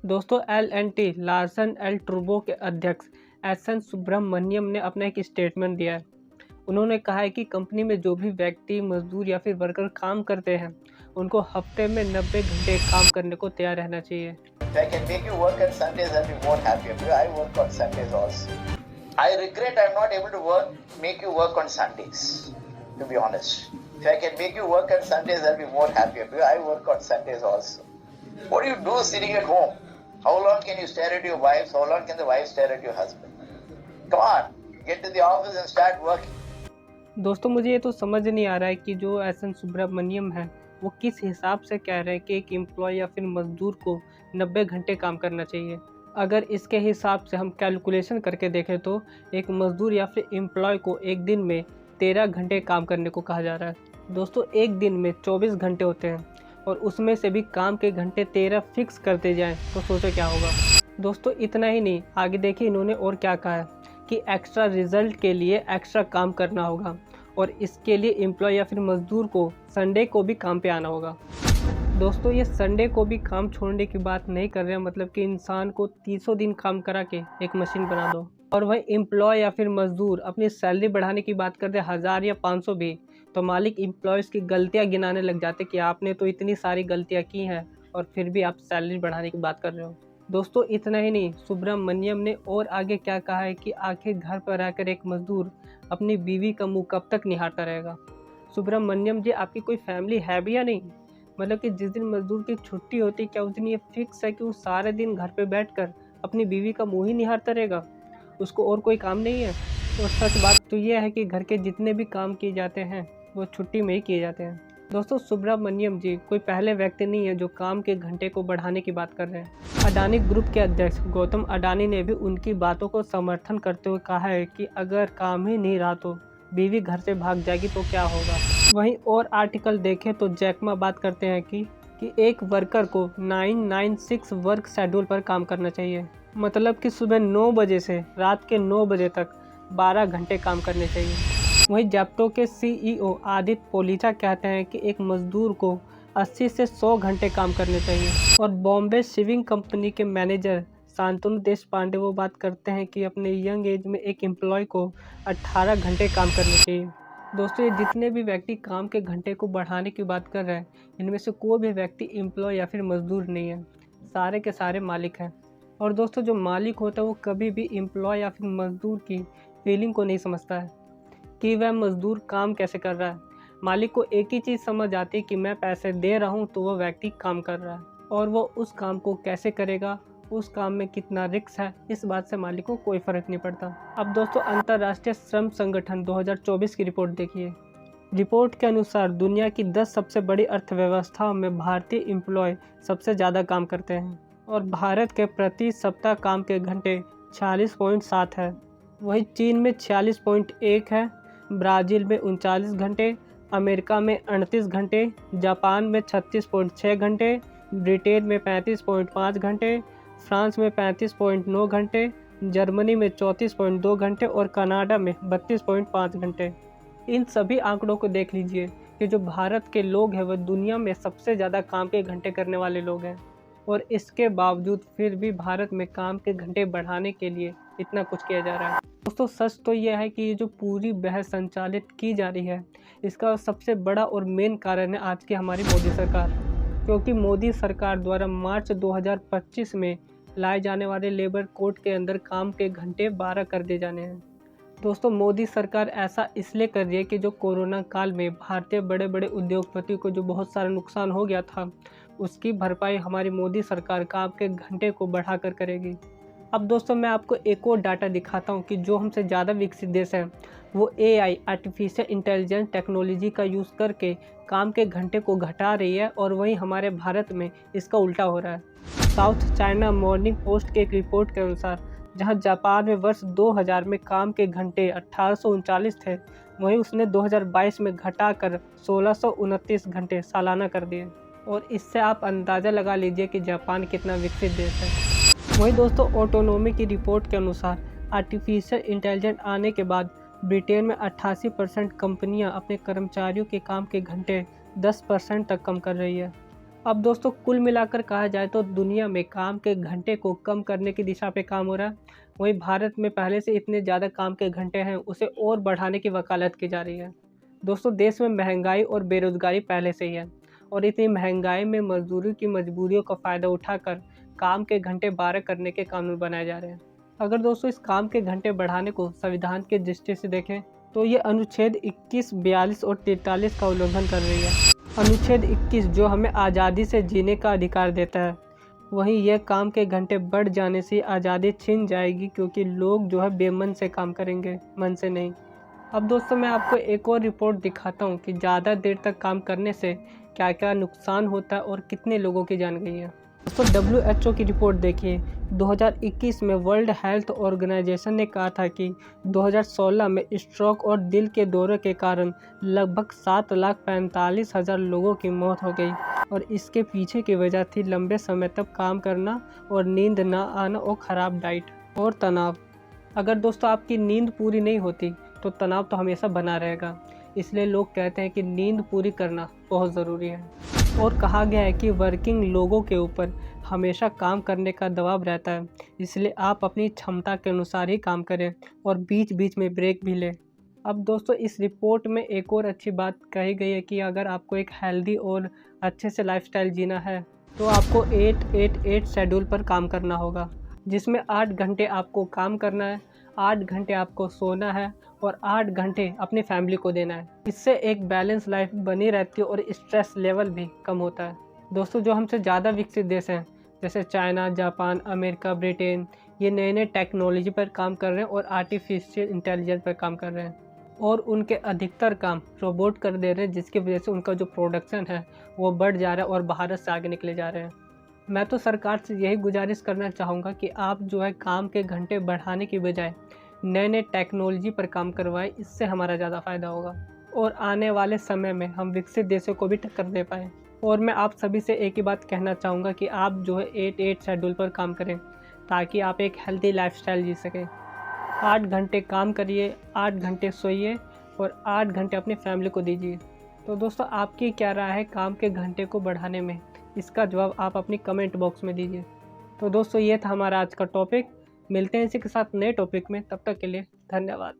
दोस्तों L&T Larsen and Toubro के अध्यक्ष एस.एन. सुब्रमण्यम ने अपना एक स्टेटमेंट दिया है। उन्होंने कहा है कि कंपनी में जो भी व्यक्ति, मजदूर या फिर वर्कर काम करते हैं, उनको हफ्ते में 90 घंटे काम करने को तैयार रहना चाहिए। I can make you work on Sundays and be more happier because I work on Sundays also. I regret I'm not able to make you work on Sundays, to be honest. If I can make you work on Sundays, I'll be more happier because I work on Sundays also. What do you do sitting at home? How long can you stare at your wives? How long can the wife stare at your husband? Come on, get to the office and start working. दोस्तों मुझे ये तो समझ नहीं आ रहा है कि जो एस.एन. सुब्रमण्यम है वो किस हिसाब से कह रहे हैं कि एक एम्प्लॉय या फिर मजदूर को 90 घंटे काम करना चाहिए। अगर इसके हिसाब से हम कैलकुलेशन करके देखें तो एक मजदूर या फिर एम्प्लॉय को एक दिन में 13 घंटे काम करने को कहा जा रहा है। दोस्तों एक दिन में 24 घंटे होते हैं और उसमें से भी काम के घंटे 13 फिक्स करते जाएं तो सोचो क्या होगा। दोस्तों इतना ही नहीं, आगे देखिए इन्होंने और क्या कहा है कि एक्स्ट्रा रिजल्ट के लिए एक्स्ट्रा काम करना होगा और इसके लिए एम्प्लॉय या फिर मजदूर को संडे को भी काम पे आना होगा। दोस्तों ये संडे को भी काम छोड़ने की बात नहीं कर रहे हैं, मतलब कि इंसान को 300 दिन काम करा के एक मशीन बना दो। और वही एम्प्लॉय या फिर मजदूर अपनी सैलरी बढ़ाने की बात करते 1000 या 500 भी, तो मालिक एम्प्लॉयज़ की गलतियां गिनाने लग जाते कि आपने तो इतनी सारी गलतियां की हैं और फिर भी आप सैलरी बढ़ाने की बात कर रहे हो। दोस्तों इतना ही नहीं, सुब्रमण्यम ने और आगे क्या कहा है कि आखिर घर पर रहकर एक मजदूर अपनी बीवी का मुंह कब तक निहारता रहेगा। सुब्रमण्यम जी आपकी कोई फैमिली है भी या नहीं? मतलब कि जिस दिन मजदूर की छुट्टी होती क्या उस दिन ये फिक्स है कि वो सारे दिन घर पे बैठकर अपनी बीवी का मुंह ही निहारता रहेगा, उसको और कोई काम नहीं है? और सच बात तो ये है कि घर के जितने भी काम किए जाते हैं वो छुट्टी में ही किए जाते हैं। दोस्तों सुब्रमण्यम जी कोई पहले व्यक्ति नहीं है जो काम के घंटे को बढ़ाने की बात कर रहे हैं। अडानी ग्रुप के अध्यक्ष गौतम अडानी ने भी उनकी बातों को समर्थन करते हुए कहा है कि अगर काम ही नहीं रहा तो बीवी घर से भाग जाएगी तो क्या होगा। वहीं और आर्टिकल देखें तो जैकमा बात करते हैं कि एक वर्कर को 996 वर्क शेड्यूल पर काम करना चाहिए, मतलब कि सुबह 9 बजे से रात के 9 बजे तक 12 घंटे काम करने चाहिए। वहीं जेप्टो के सीईओ आदित्य पोलीचा कहते हैं कि एक मजदूर को 80 से 100 घंटे काम करने चाहिए। और बॉम्बे शिविंग कंपनी के मैनेजर शांतनु देशपांडे वो बात करते हैं कि अपने यंग एज में एक एम्प्लॉय को 18 घंटे काम करने चाहिए। दोस्तों ये जितने भी व्यक्ति काम के घंटे को बढ़ाने की बात कर रहे हैं इनमें से कोई भी व्यक्ति एम्प्लॉय या फिर मजदूर नहीं है, सारे के सारे मालिक हैं। और दोस्तों जो मालिक होता है वो कभी भी एम्प्लॉय या फिर मजदूर की फीलिंग को नहीं समझता है कि वह मजदूर काम कैसे कर रहा है। मालिक को एक ही चीज़ समझ आती है कि मैं पैसे दे रहा हूँ तो वह व्यक्ति काम कर रहा है, और वो उस काम को कैसे करेगा, उस काम में कितना रिस्क है, इस बात से मालिक को कोई फ़र्क नहीं पड़ता। अब दोस्तों अंतर्राष्ट्रीय श्रम संगठन 2024 की रिपोर्ट देखिए। रिपोर्ट के अनुसार दुनिया की 10 सबसे बड़ी अर्थव्यवस्थाओं में भारतीय एम्प्लॉय सबसे ज़्यादा काम करते हैं और भारत के प्रति सप्ताह काम के घंटे 46.7 है। वहीं चीन में 46.1 है, ब्राज़ील में 39 घंटे, अमेरिका में 38 घंटे, जापान में 36.6 घंटे, ब्रिटेन में 35.5 घंटे, फ्रांस में 35.9 घंटे, जर्मनी में 34.2 घंटे और कनाडा में 32.5 घंटे। इन सभी आंकड़ों को देख लीजिए कि जो भारत के लोग हैं वह दुनिया में सबसे ज़्यादा काम के घंटे करने वाले लोग हैं, और इसके बावजूद फिर भी भारत में काम के घंटे बढ़ाने के लिए इतना कुछ किया जा रहा है। दोस्तों सच तो यह है कि ये जो पूरी बहस संचालित की जा रही है इसका सबसे बड़ा और मेन कारण है आज की हमारी मोदी सरकार, क्योंकि मोदी सरकार द्वारा मार्च 2025 में लाए जाने वाले लेबर कोड के अंदर काम के घंटे 12 कर दिए जाने हैं। दोस्तों मोदी सरकार ऐसा इसलिए कर रही है कि जो कोरोना काल में भारतीय बड़े बड़े उद्योगपतियों को जो बहुत सारा नुकसान हो गया था उसकी भरपाई हमारी मोदी सरकार काम के घंटे को बढ़ाकर करेगी। अब दोस्तों मैं आपको एक और डाटा दिखाता हूँ कि जो हमसे ज़्यादा विकसित देश हैं वो AI आर्टिफिशियल इंटेलिजेंस टेक्नोलॉजी का यूज़ करके काम के घंटे को घटा रही है, और वहीं हमारे भारत में इसका उल्टा हो रहा है। साउथ चाइना मॉर्निंग पोस्ट की एक रिपोर्ट के अनुसार जहां जापान में वर्ष 2000 में काम के घंटे 1839 थे, वहीं उसने 2022 में घटाकर 1629 घंटे सालाना कर दिए। और इससे आप अंदाज़ा लगा लीजिए कि जापान कितना विकसित देश है। वहीं दोस्तों ऑटोनोमी की रिपोर्ट के अनुसार आर्टिफिशियल इंटेलिजेंस आने के बाद ब्रिटेन में 88% कंपनियां अपने कर्मचारियों के काम के घंटे 10% तक कम कर रही है। अब दोस्तों कुल मिलाकर कहा जाए तो दुनिया में काम के घंटे को कम करने की दिशा पे काम हो रहा है। वहीं भारत में पहले से इतने ज़्यादा काम के घंटे हैं उसे और बढ़ाने की वकालत की जा रही है। दोस्तों देश में महंगाई और बेरोज़गारी पहले से ही है और इतनी महंगाई में मजदूरों की मजबूरियों का फ़ायदा उठाकर काम के घंटे 12 करने के कानून बनाए जा रहे हैं। अगर दोस्तों इस काम के घंटे बढ़ाने को संविधान की दृष्टि से देखें तो ये अनुच्छेद 21, 42 और 43 का उल्लंघन कर रही है। अनुच्छेद 21 जो हमें आज़ादी से जीने का अधिकार देता है, वहीं यह काम के घंटे बढ़ जाने से आज़ादी छिन जाएगी क्योंकि लोग जो है बेमन से काम करेंगे, मन से नहीं। अब दोस्तों मैं आपको एक और रिपोर्ट दिखाता हूँ कि ज़्यादा देर तक काम करने से क्या क्या नुकसान होता है और कितने लोगों की जान गई है। दोस्तों WHO की रिपोर्ट देखिए। 2021 में वर्ल्ड हेल्थ ऑर्गेनाइजेशन ने कहा था कि 2016 में स्ट्रोक और दिल के दौरे के कारण लगभग 7,45,000 लोगों की मौत हो गई और इसके पीछे की वजह थी लंबे समय तक काम करना और नींद ना आना और ख़राब डाइट और तनाव। अगर दोस्तों आपकी नींद पूरी नहीं होती तो तनाव तो हमेशा बना रहेगा, इसलिए लोग कहते हैं कि नींद पूरी करना बहुत ज़रूरी है। और कहा गया है कि वर्किंग लोगों के ऊपर हमेशा काम करने का दबाव रहता है, इसलिए आप अपनी क्षमता के अनुसार ही काम करें और बीच बीच में ब्रेक भी लें। अब दोस्तों इस रिपोर्ट में एक और अच्छी बात कही गई है कि अगर आपको एक हेल्दी और अच्छे से लाइफस्टाइल जीना है तो आपको 8-8-8 शेड्यूल पर काम करना होगा, जिसमें 8 घंटे आपको काम करना है, 8 घंटे आपको सोना है और 8 घंटे अपनी फैमिली को देना है। इससे एक बैलेंस लाइफ बनी रहती है और स्ट्रेस लेवल भी कम होता है। दोस्तों जो हमसे ज़्यादा विकसित देश हैं जैसे चाइना, जापान, अमेरिका, ब्रिटेन, ये नए नए टेक्नोलॉजी पर काम कर रहे हैं और आर्टिफिशियल इंटेलिजेंस पर काम कर रहे हैं और उनके अधिकतर काम रोबोट कर दे रहे हैं, जिसकी वजह से उनका जो प्रोडक्शन है वो बढ़ जा रहा है और भारत से आगे निकले जा रहे हैं। मैं तो सरकार से यही गुजारिश करना चाहूँगा कि आप जो है काम के घंटे बढ़ाने की बजाय नए नए टेक्नोलॉजी पर काम करवाएं, इससे हमारा ज़्यादा फ़ायदा होगा और आने वाले समय में हम विकसित देशों को भी टक्कर दे पाएँ। और मैं आप सभी से एक ही बात कहना चाहूँगा कि आप जो है 8-8 शेड्यूल पर काम करें ताकि आप एक हेल्दी लाइफस्टाइल जी सकें। 8 घंटे काम करिए, 8 घंटे सोइए और 8 घंटे अपनी फैमिली को दीजिए। तो दोस्तों आपकी क्या राय है काम के घंटे को बढ़ाने में? इसका जवाब आप अपनी कमेंट बॉक्स में दीजिए। तो दोस्तों ये था हमारा आज का टॉपिक। मिलते हैं इसी के साथ नए टॉपिक में, तब तक के लिए धन्यवाद।